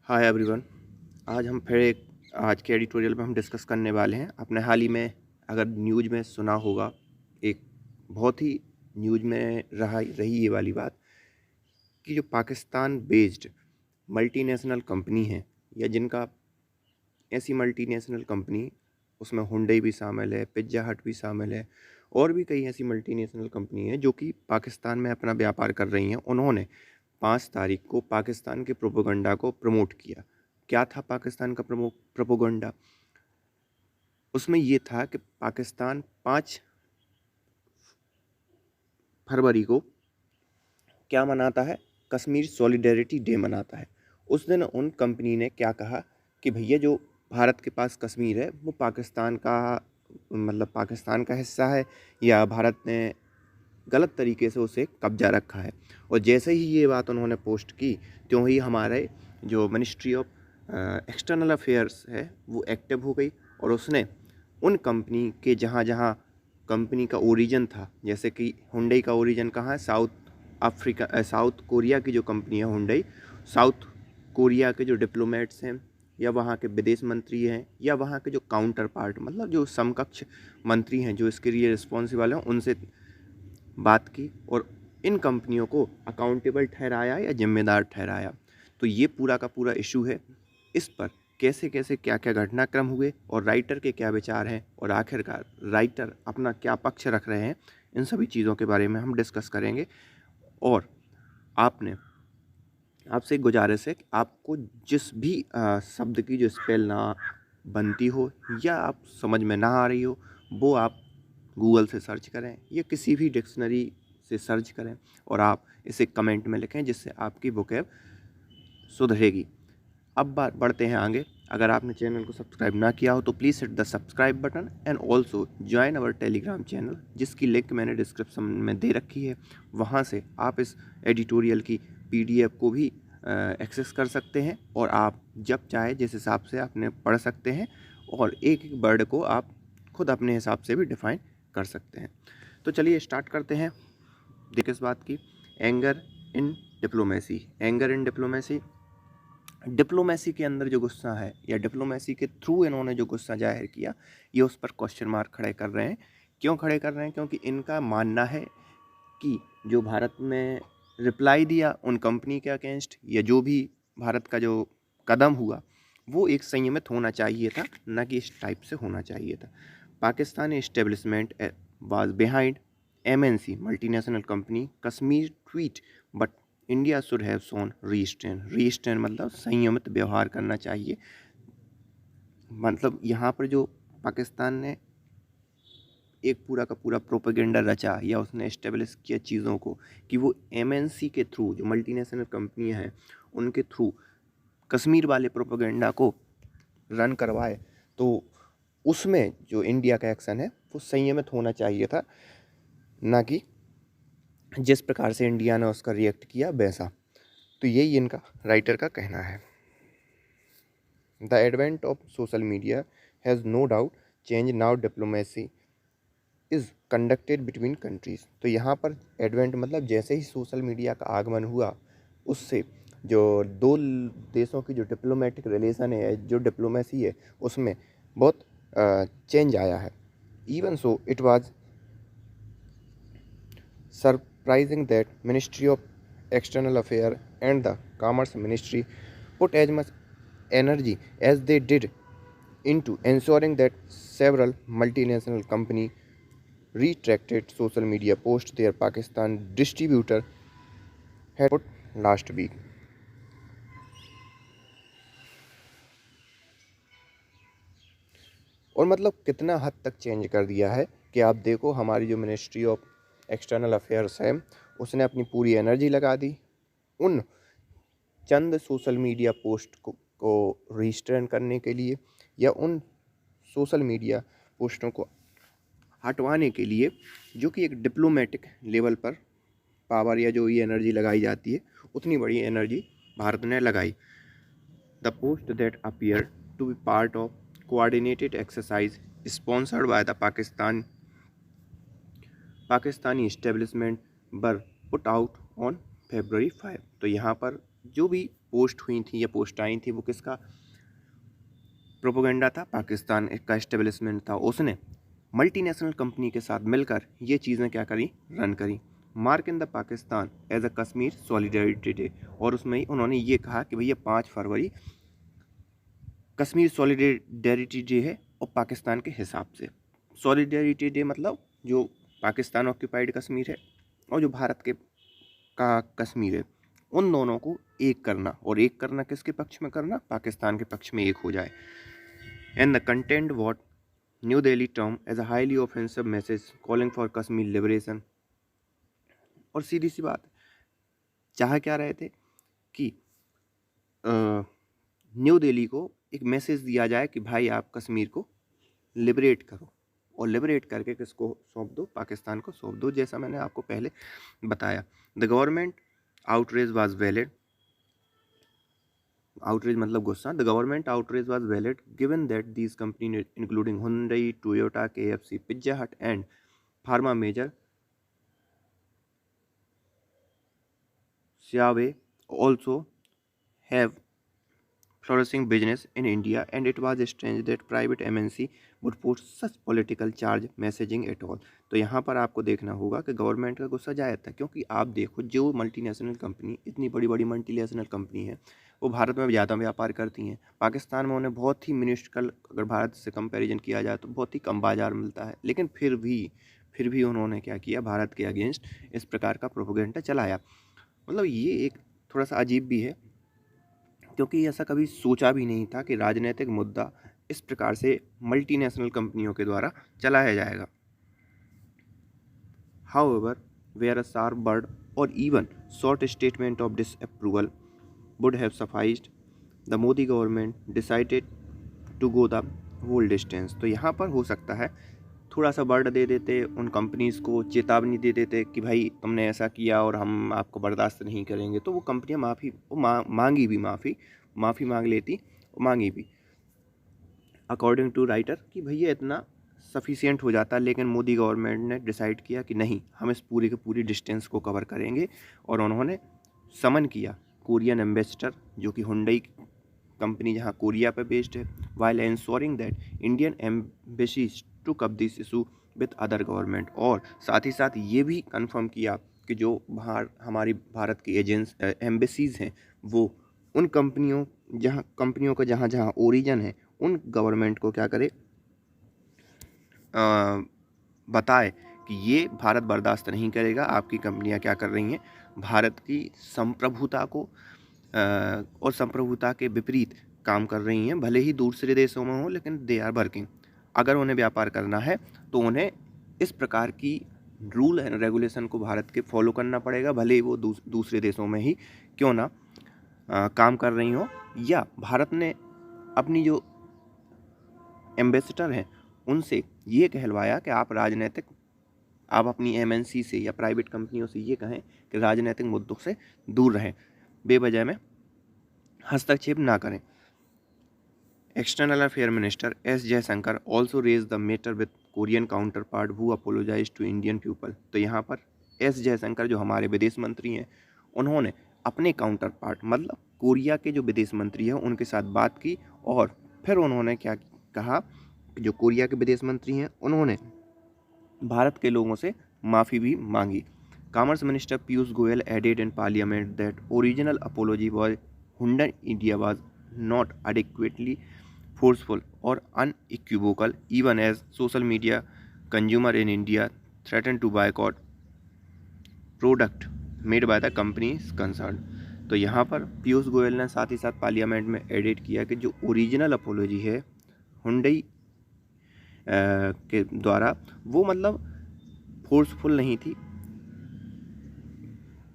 Hi everyone. आज हम फिर एक आज के एडिटोरियल में हम डिस्कस करने वाले हैं। आपने हाल ही में अगर न्यूज़ में सुना होगा, एक बहुत ही न्यूज़ में रही ये वाली बात कि जो पाकिस्तान बेस्ड मल्टीनेशनल कंपनी है या जिनका ऐसी मल्टीनेशनल कंपनी, उसमें हुंडई भी शामिल है, पिज्जा हट भी शामिल है और भी कई ऐसी मल्टीनेशनल कंपनी है जो कि पाकिस्तान में अपना व्यापार कर रही हैं। उन्होंने 5 तारीख को पाकिस्तान के प्रोपोगंडा को प्रमोट किया। क्या था पाकिस्तान का प्रोपोगंडा? उसमें ये था कि पाकिस्तान 5 फरवरी को क्या मनाता है? कश्मीर सॉलिडेरिटी डे मनाता है। उस दिन उन कंपनी ने क्या कहा कि भैया जो भारत के पास कश्मीर है वो पाकिस्तान का पाकिस्तान का हिस्सा है या भारत ने गलत तरीके से उसे कब्जा रखा है। और जैसे ही ये बात उन्होंने पोस्ट की त्यों ही हमारे जो मिनिस्ट्री ऑफ एक्सटर्नल अफेयर्स है वो एक्टिव हो गई और उसने उन कंपनी के जहाँ जहाँ कंपनी का ओरिजिन था, जैसे कि हुंडई का ओरिजिन कहाँ है? साउथ कोरिया की जो कंपनी है हुंडई, साउथ कोरिया के जो डिप्लोमेट्स हैं या वहाँ के विदेश मंत्री हैं या वहाँ के जो काउंटर पार्ट जो समकक्ष मंत्री हैं जो इसके लिए रिस्पॉन्सिबल हैं, उनसे बात की और इन कंपनियों को अकाउंटेबल ठहराया या जिम्मेदार ठहराया। तो ये पूरा का पूरा इशू है। इस पर कैसे कैसे क्या क्या घटनाक्रम हुए और राइटर के क्या विचार हैं और आखिरकार राइटर अपना क्या पक्ष रख रहे हैं, इन सभी चीज़ों के बारे में हम डिस्कस करेंगे। और आपसे एक गुजारिश है कि आपको जिस भी शब्द की जो स्पेल ना बनती हो या आप समझ में ना आ रही हो, वो आप गूगल से सर्च करें या किसी भी डिक्शनरी से सर्च करें और आप इसे कमेंट में लिखें, जिससे आपकी वोकैब सुधरेगी। अब बात बढ़ते हैं आगे। अगर आपने चैनल को सब्सक्राइब ना किया हो तो please hit the subscribe button and also join our Telegram channel, जिसकी लिंक मैंने डिस्क्रिप्शन में दे रखी है। वहाँ से आप इस एडिटोरियल की PDF को भी एक्सेस कर सकते हैं और आप जब चाहे जिस हिसाब से आपने पढ़ सकते हैं और एक एक वर्ड को आप खुद अपने हिसाब से भी डिफाइन कर सकते हैं। तो चलिए स्टार्ट करते हैं। देखिए इस बात की anger in diplomacy. Anger in diplomacy, diplomacy के अंदर जो गुस्सा है या डिप्लोमेसी के थ्रू इन्होंने जो गुस्सा जाहिर किया, ये उस पर क्वेश्चन मार्क खड़े कर रहे हैं। क्यों खड़े कर रहे हैं? क्योंकि इनका मानना है कि जो भारत में रिप्लाई दिया उन कंपनी के अगेंस्ट या जो भी भारत का जो कदम हुआ वो एक संयमित होना चाहिए था, न कि इस टाइप से होना चाहिए था। Pakistani establishment was behind MNC multinational company Kashmir tweet, but India should have shown रीस्ट्रेन। रीस्ट्रेन मतलब संयमित व्यवहार करना चाहिए। यहाँ पर जो पाकिस्तान ने एक पूरा का पूरा प्रोपेगेंडा रचा या उसने इस्टेब्लिश किया चीज़ों को कि वो MNC के थ्रू, जो मल्टीनेशनल कंपनियां हैं उनके थ्रू कश्मीर वाले प्रोपेगेंडा को रन करवाए, तो उसमें जो इंडिया का एक्शन है वो संयमित होना चाहिए था, ना कि जिस प्रकार से इंडिया ने उसका रिएक्ट किया वैसा। तो यही इनका राइटर का कहना है। The advent of social media has no doubt change now diplomacy is conducted between countries. तो यहाँ पर एडवेंट मतलब जैसे ही सोशल मीडिया का आगमन हुआ, उससे जो दो देशों की जो डिप्लोमेटिक रिलेशन है, जो डिप्लोमेसी है, उसमें बहुत चेंज आया है। Even so it was surprising that ministry of external affair and the commerce ministry put as much energy as they did into ensuring that several multinational companies retracted social media posts their Pakistan distributor had put last week. और कितना हद तक change कर दिया है कि आप देखो, हमारी जो मिनिस्ट्री ऑफ एक्सटर्नल अफेयर्स है उसने अपनी पूरी एनर्जी लगा दी उन चंद सोशल मीडिया पोस्ट को रिस्ट्रेन करने के लिए या उन सोशल मीडिया पोस्टों को हटवाने के लिए, जो कि एक डिप्लोमेटिक लेवल पर पावर या जो ये एनर्जी लगाई जाती है उतनी बड़ी एनर्जी भारत ने लगाई। The post that appear to be part of coordinated exercise sponsored by the Pakistani establishment were put out on February 5। तो यहाँ पर जो भी पोस्ट हुई थी या पोस्ट आई थी वो किसका प्रोपोगंडा था? पाकिस्तान का एस्टेब्लिशमेंट था, उसने मल्टीनेशनल कंपनी के साथ मिलकर ये चीज़ें क्या करी, रन करी। Mark in the Pakistan as a Kashmir solidarity day, और उसमें ही उन्होंने ये कहा कि भैया 5 फरवरी कश्मीर सॉलिडेरिटी डे है, और पाकिस्तान के हिसाब से सॉलिडेरिटी डे मतलब जो पाकिस्तान ऑक्यूपाइड कश्मीर है और जो भारत के का कश्मीर है, उन दोनों को एक करना, और एक करना किसके पक्ष में करना? पाकिस्तान के पक्ष में एक हो जाए। And the content what New Delhi term as a highly offensive message calling for Kashmir liberation. और सीधी सी बात, चाह क्या रहे थे कि न्यू दिल्ली को एक मैसेज दिया जाए कि भाई आप कश्मीर को लिबरेट करो, और लिबरेट करके किसको सौंप दो? पाकिस्तान को सौंप दो, जैसा मैंने आपको पहले बताया। The government outrage was valid, outrage मतलब गुस्सा। The government outrage was valid given that these companies including Hyundai, Toyota, KFC, Pizza Hut and pharma major Xiaomi also have flourishing business in India, and it was strange that private MNC would put such political charge messaging at all। तो यहाँ पर आपको देखना होगा कि government का गुस्सा जायज़ था, क्योंकि आप देखो जो मल्टीनेशनल कंपनी, इतनी बड़ी बड़ी मल्टीनेशनल कंपनी है, वो भारत में ज़्यादा व्यापार करती हैं। पाकिस्तान में उन्हें बहुत ही मिनिस्ट्रल, अगर भारत से कंपैरिजन किया जाए तो बहुत ही कम बाजार मिलता है, लेकिन फिर भी उन्होंने क्या किया? भारत के अगेंस्ट इस प्रकार का प्रोपेगेंडा चलाया। मतलब ये एक थोड़ा सा अजीब भी है, क्योंकि ऐसा कभी सोचा भी नहीं था कि राजनीतिक मुद्दा इस प्रकार से मल्टीनेशनल कंपनियों के द्वारा चलाया जाएगा। However, where a sharp word or even short statement of disapproval would have sufficed, the Modi government decided to go the whole distance। तो यहाँ पर हो सकता है थोड़ा सा वर्ड दे देते, उन कंपनीज़ को चेतावनी दे देते कि भाई तुमने ऐसा किया और हम आपको बर्दाश्त नहीं करेंगे, तो वो कंपनियाँ मांगी भी माफ़ी मांग लेती, मांगी भी अकॉर्डिंग टू राइटर कि भैया इतना सफिशिएंट हो जाता। लेकिन मोदी गवर्नमेंट ने डिसाइड किया कि नहीं, हम इस पूरी के पूरी डिस्टेंस को कवर करेंगे, और उन्होंने समन किया कोरियन एम्बेसडर, जो कि हुंडई कंपनी जहां कोरिया पे बेस्ड है, while ensuring that Indian embassies to cup this issue with other government. और साथ ही साथ ये भी कंफर्म किया कि जो हमारी भारत की एम्बेसीज हैं, वो उन कंपनियों का जहाँ जहाँ ओरिजिन है, उन गवर्नमेंट को क्या करे, बताए कि ये भारत बर्दाश्त नहीं करेगा, आपकी कंपनियां क्या कर रही हैं, भारत की संप्रभुता को और संप्रभुता के विपरीत काम कर रही हैं। भले ही दूसरे देशों में हो, लेकिन दे आर वर्किंग। अगर उन्हें व्यापार करना है तो उन्हें इस प्रकार की रूल एंड रेगुलेशन को भारत के फॉलो करना पड़ेगा, भले ही वो दूसरे देशों में ही क्यों ना काम कर रही हो। या भारत ने अपनी जो एम्बेसडर हैं उनसे ये कहलवाया कि आप अपनी एमएनसी से या प्राइवेट कंपनियों से ये कहें कि राजनीतिक मुद्दों से दूर रहें, बेवजह में हस्तक्षेप ना करें। External affair minister S Jaishankar also raise the matter with Korean counterpart who apologize to Indian people. तो यहाँ पर एस जयशंकर जो हमारे विदेश मंत्री हैं, उन्होंने अपने काउंटर पार्ट मतलब कोरिया के जो विदेश मंत्री हैं उनके साथ बात की, और फिर उन्होंने क्या कहा, जो कोरिया के विदेश मंत्री हैं उन्होंने भारत के लोगों से माफ़ी भी मांगी। Commerce minister Piyush Goyal added in parliament that original apology was Hyundai India was not adequately forceful or unequivocal, even as social media consumer in India threatened to boycott product made by the companies concerned। तो यहाँ पर पीयूष गोयल ने साथ ही साथ parliament में edit किया कि जो ओरिजिनल अपोलॉजी है हुंडई के द्वारा, वो मतलब फोर्सफुल नहीं थी,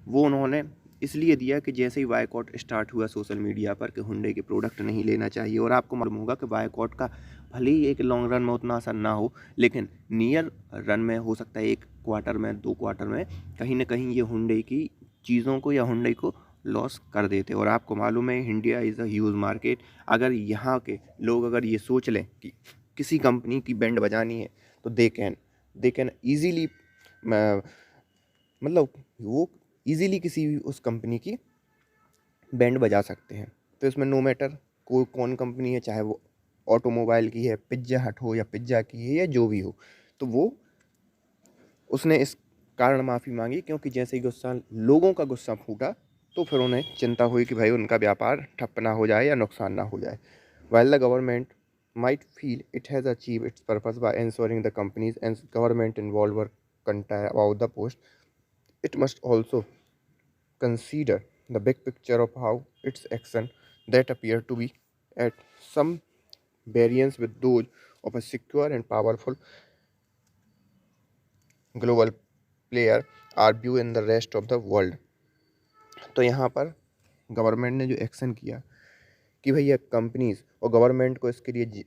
वो उन्होंने इसलिए दिया कि जैसे ही बायकॉट स्टार्ट हुआ सोशल मीडिया पर कि हुंडई के प्रोडक्ट नहीं लेना चाहिए। और आपको मालूम होगा कि बायकॉट का भले ही एक लॉन्ग रन में उतना असर ना हो, लेकिन नियर रन में हो सकता है 1 क्वार्टर में 2 क्वार्टर में कहीं ना कहीं ये हुंडई की चीज़ों को या हुंडई को लॉस कर देते। और आपको मालूम है India is a huge market. अगर यहाँ के लोग अगर ये सोच लें कि किसी कंपनी की बैंड बजानी है तो दे कैन ईजीली, मतलब वो ईजीली किसी भी उस कंपनी की बैंड बजा सकते हैं। तो इसमें नो मैटर कौन कंपनी है, चाहे वो ऑटोमोबाइल की है, पिज्ज़ा हट हो या पिज्ज़ा की है या जो भी हो, तो वो उसने इस कारण माफ़ी मांगी क्योंकि जैसे ही लोगों का गुस्सा फूटा तो फिर उन्हें चिंता हुई कि भाई उनका व्यापार ठप ना हो जाए या नुकसान ना हो जाए। While the government might feel it has achieved its purpose by ensuring the companies and government involved were content about the post, it must also consider the big picture of how its action that appear to be at some variance with those of a secure and powerful global player are viewed in the rest of the world। तो यहाँ पर government ने जो action किया कि भैया companies और government को इसके लिए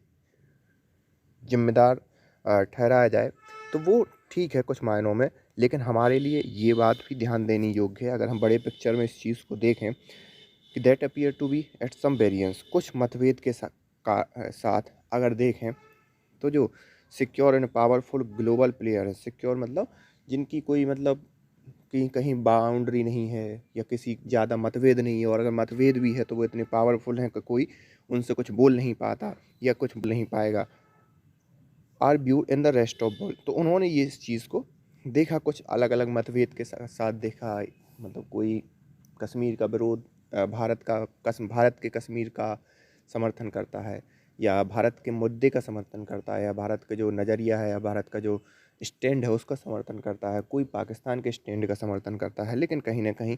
जिम्मेदार ठहराया जाए, तो वो ठीक है कुछ मायनों में, लेकिन हमारे लिए ये बात भी ध्यान देनी योग्य है अगर हम बड़े पिक्चर में इस चीज़ को देखें कि that appear to be at some variance, कुछ मतभेद के साथ अगर देखें तो जो secure and powerful global player है, सिक्योर मतलब जिनकी कोई मतलब कहीं कहीं बाउंड्री नहीं है या किसी ज़्यादा मतभेद नहीं है, और अगर मतभेद भी है तो वो इतने पावरफुल हैं कि कोई उनसे कुछ बोल नहीं पाता या कुछ बोल नहीं पाएगा, our view in the rest of world. तो उन्होंने ये इस चीज़ को देखा, कुछ अलग अलग मतभेद के साथ देखा, मतलब कोई कश्मीर का विरोध भारत के कश्मीर का समर्थन करता है, या भारत के मुद्दे का समर्थन करता है, या भारत का जो नज़रिया है या भारत का जो स्टैंड है उसका समर्थन करता है, कोई पाकिस्तान के स्टैंड का समर्थन करता है। लेकिन कहीं ना कहीं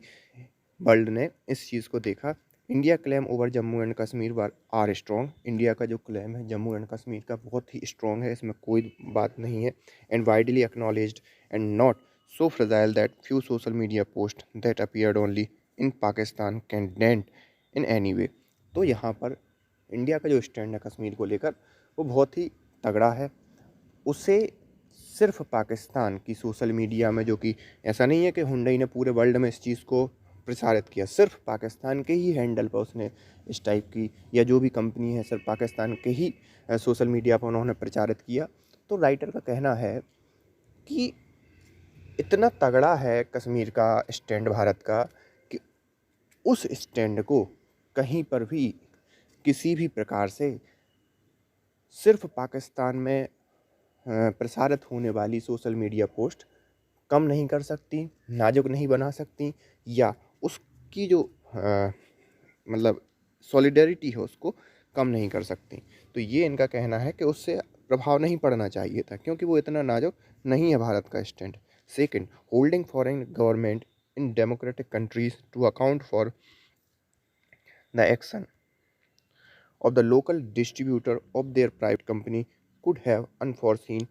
वर्ल्ड ने इस चीज़ को देखा। India claim over Jammu and Kashmir are strong, India का जो क्लेम है जम्मू एंड कश्मीर का बहुत ही स्ट्रॉन्ग है, इसमें कोई बात नहीं है, and widely acknowledged and not so fragile that few social media post that appeared only in Pakistan can dent in any way. तो यहाँ पर इंडिया का जो स्टैंड है कश्मीर को लेकर वो बहुत ही तगड़ा है, उसे सिर्फ पाकिस्तान की सोशल मीडिया में, जो कि ऐसा नहीं है कि हुंडई ने पूरे वर्ल्ड में इस चीज़ को प्रसारित किया, सिर्फ पाकिस्तान के ही हैंडल पर उसने इस टाइप की, या जो भी कंपनी है सिर्फ पाकिस्तान के ही सोशल मीडिया पर उन्होंने प्रचारित किया। तो राइटर का कहना है कि इतना तगड़ा है कश्मीर का स्टैंड भारत का कि उस स्टैंड को कहीं पर भी किसी भी प्रकार से सिर्फ पाकिस्तान में प्रसारित होने वाली सोशल मीडिया पोस्ट कम नहीं कर सकती, नाजुक नहीं बना सकती, या उसकी जो मतलब सॉलिडरिटी है उसको कम नहीं कर सकती। तो ये इनका कहना है कि उससे प्रभाव नहीं पड़ना चाहिए था क्योंकि वो इतना नाजुक नहीं है भारत का stand. Second, holding foreign government in democratic countries to account for the action of the local distributor of their private company could have unforeseen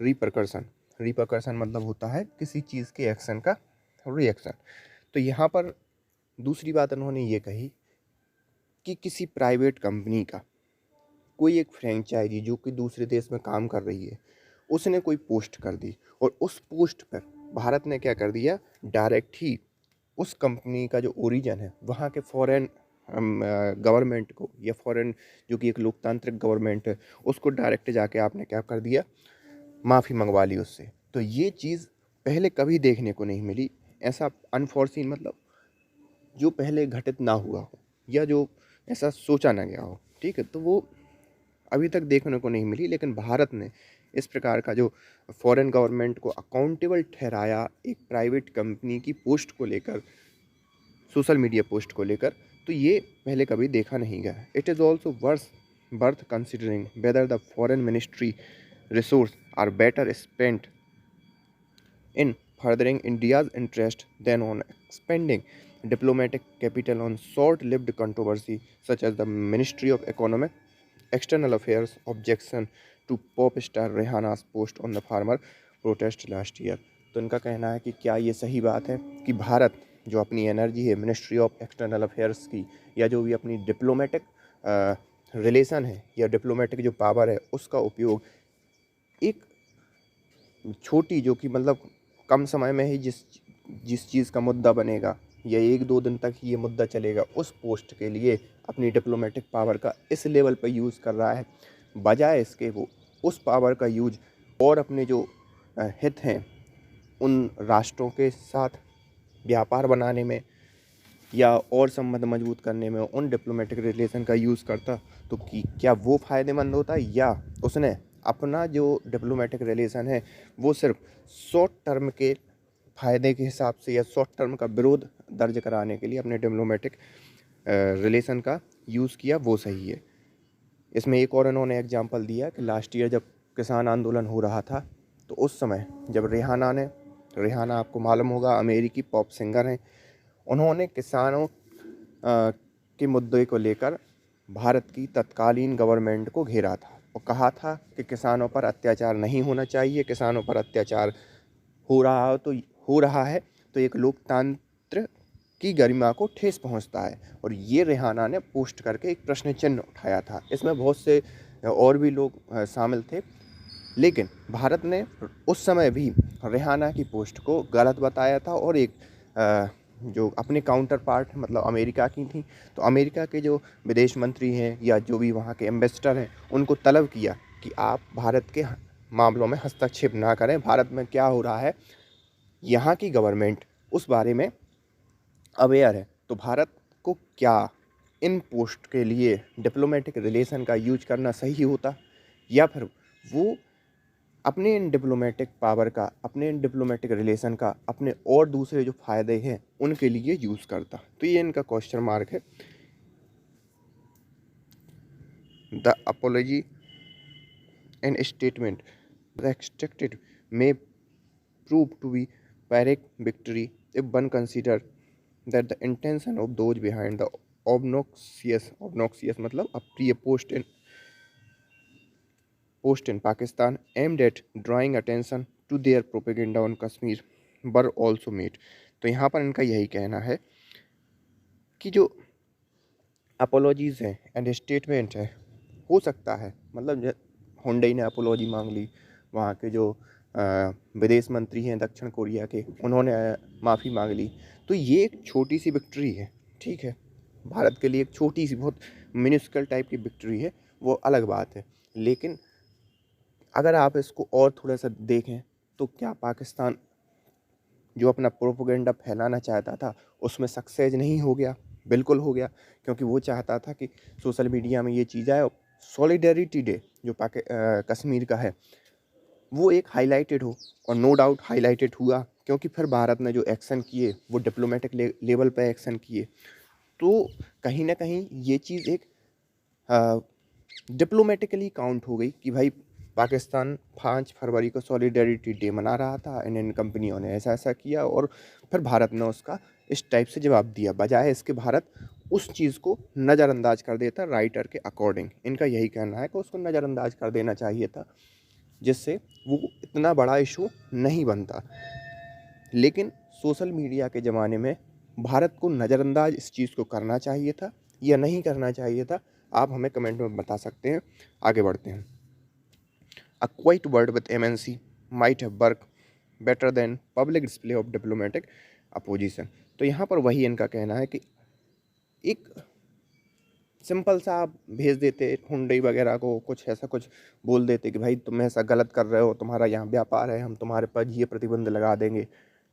repercussion मतलब होता है किसी चीज़ के एक्शन का रिएक्शन। तो यहाँ पर दूसरी बात उन्होंने ये कही कि किसी प्राइवेट कंपनी का कोई एक फ्रेंचाइजी जो कि दूसरे देश में काम कर रही है, उसने कोई पोस्ट कर दी और उस पोस्ट पर भारत ने क्या कर दिया, डायरेक्ट ही उस कंपनी का जो ओरिजिन है वहाँ के फॉरेन गवर्नमेंट को, या फॉरेन जो कि एक लोकतांत्रिक गवर्नमेंट है उसको डायरेक्ट जाके आपने क्या कर दिया, माफ़ी मंगवा ली उससे। तो ये चीज़ पहले कभी देखने को नहीं मिली, ऐसा अनफॉर्सीन मतलब जो पहले घटित ना हुआ हो या जो ऐसा सोचा ना गया हो, ठीक है, तो वो अभी तक देखने को नहीं मिली। लेकिन भारत ने इस प्रकार का जो फॉरेन गवर्नमेंट को अकाउंटेबल ठहराया एक प्राइवेट कंपनी की पोस्ट को लेकर, सोशल मीडिया पोस्ट को लेकर, तो ये पहले कभी देखा नहीं गया। It is also worth considering whether the foreign ministry resource are better spent in furthering India's interest than on expending diplomatic capital on short-lived controversy such as the Ministry of Economic External Affairs objection to pop star Rihanna's post on the farmer protest last year। तो इनका कहना है कि क्या ये सही बात है कि भारत जो अपनी एनर्जी है मिनिस्ट्री ऑफ एक्सटर्नल अफेयर्स की, या जो भी अपनी डिप्लोमेटिक रिलेशन है या डिप्लोमेटिक जो पावर है उसका उपयोग एक छोटी, जो कि मतलब कम समय में ही जिस चीज़ का मुद्दा बनेगा या 1-2 दिन तक ही ये मुद्दा चलेगा, उस पोस्ट के लिए अपनी डिप्लोमेटिक पावर का इस लेवल पर यूज़ कर रहा है, बजाय इसके वो उस पावर का यूज और अपने जो हित हैं उन राष्ट्रों के साथ व्यापार बनाने में या और संबंध मजबूत करने में उन डिप्लोमेटिक रिलेशन का यूज़ करता, तो क्या वो फ़ायदेमंद होता, या उसने अपना जो डिप्लोमेटिक रिलेशन है वो सिर्फ शॉर्ट टर्म के फ़ायदे के हिसाब से या शॉर्ट टर्म का विरोध दर्ज कराने के लिए अपने डिप्लोमेटिक रिलेशन का यूज़ किया, वो सही है। इसमें एक और इन्होंने एग्जांपल दिया कि लास्ट ईयर जब किसान आंदोलन हो रहा था, तो उस समय जब रिहाना आपको मालूम होगा अमेरिकी पॉप सिंगर हैं, उन्होंने किसानों के मुद्दे को लेकर भारत की तत्कालीन गवर्नमेंट को घेरा था और कहा था कि किसानों पर अत्याचार नहीं होना चाहिए, किसानों पर अत्याचार हो रहा है तो एक लोकतंत्र की गरिमा को ठेस पहुंचता है। और ये रिहाना ने पोस्ट करके एक प्रश्न चिन्ह उठाया था। इसमें बहुत से और भी लोग शामिल थे, लेकिन भारत ने उस समय भी रिहाना की पोस्ट को गलत बताया था और एक जो अपने काउंटर पार्ट मतलब अमेरिका की थी, तो अमेरिका के जो विदेश मंत्री हैं या जो भी वहाँ के एम्बेसडर हैं, उनको तलब किया कि आप भारत के मामलों में हस्तक्षेप ना करें, भारत में क्या हो रहा है यहाँ की गवर्नमेंट उस बारे में अवेयर है। तो भारत को क्या इन पोस्ट के लिए डिप्लोमेटिक रिलेशन का यूज करना सही होता, या फिर वो अपने इन डिप्लोमेटिक पावर का, अपने इन डिप्लोमेटिक रिलेशन का अपने और दूसरे जो फ़ायदे हैं उनके लिए यूज़ करता। तो ये इनका क्वेश्चन मार्क है। The apology and statement extracted may prove to be Pyrrhic victory if one consider that the intention of those behind the obnoxious मतलब अप्रिय post in Pakistan aimed at drawing attention to their propaganda on Kashmir were also made। तो यहाँ पर इनका यही कहना है कि जो अपोलॉजीज़ हैं एंड स्टेटमेंट है, हो सकता है मतलब हुंडई ने अपोलॉजी मांग ली, वहाँ के जो विदेश मंत्री हैं दक्षिण कोरिया के, उन्होंने माफ़ी मांग ली, तो ये एक छोटी सी विक्ट्री है, ठीक है, भारत के लिए एक छोटी सी बहुत मिनिस्कल टाइप की विक्ट्री है, वो अलग बात है। लेकिन अगर आप इसको और थोड़ा सा देखें तो क्या पाकिस्तान जो अपना प्रोपेगेंडा फैलाना चाहता था उसमें सक्सेस नहीं हो गया? बिल्कुल हो गया, क्योंकि वो चाहता था कि सोशल मीडिया में ये चीज़ आए, सॉलिडेरिटी डे जो कश्मीर का है वो एक हाईलाइटेड हो, और नो डाउट हाईलाइटेड हुआ, क्योंकि फिर भारत ने जो एक्शन किए वो डिप्लोमेटिक लेवल पे एक्शन किए। तो कहीं ना कहीं ये चीज़ एक डिप्लोमेटिकली काउंट हो गई कि भाई पाकिस्तान 5 फरवरी को सॉलिडेरिटी डे मना रहा था, इंडियन कंपनियों ने ऐसा ऐसा किया, और फिर भारत ने उसका इस टाइप से जवाब दिया। बजाय इसके भारत उस चीज़ को नज़रअंदाज कर देता राइटर के अकॉर्डिंग। इनका यही कहना है कि उसको नज़रअंदाज कर देना चाहिए था, जिससे वो इतना बड़ा इशू नहीं बनता। लेकिन सोशल मीडिया के ज़माने में भारत को नज़रअंदाज इस चीज़ को करना चाहिए था या नहीं करना चाहिए था, आप हमें कमेंट में बता सकते हैं। आगे बढ़ते हैं। A quiet word with MNC might have work better than public display of diplomatic opposition. तो यहाँ पर वही इनका कहना है कि एक सिंपल सा आप भेज देते हुंडई वगैरह को, कुछ ऐसा कुछ बोल देते कि भाई तुम ऐसा गलत कर रहे हो, तुम्हारा यहाँ व्यापार है, हम तुम्हारे पर ये प्रतिबंध लगा देंगे।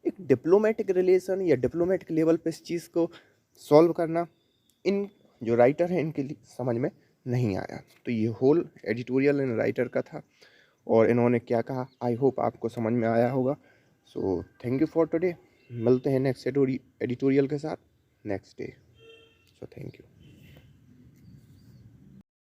एक डिप्लोमेटिक रिलेशन या डिप्लोमेटिक लेवल पे इस चीज़ को सॉल्व करना इन जो राइटर हैं इनके लिए समझ में नहीं आया। तो ये होल एडिटोरियल इन राइटर का था, और इन्होंने क्या कहा आई होप आपको समझ में आया होगा। So thank you for today. मिलते हैं नेक्स्ट एडिटोरियल के साथ next day. So thank you.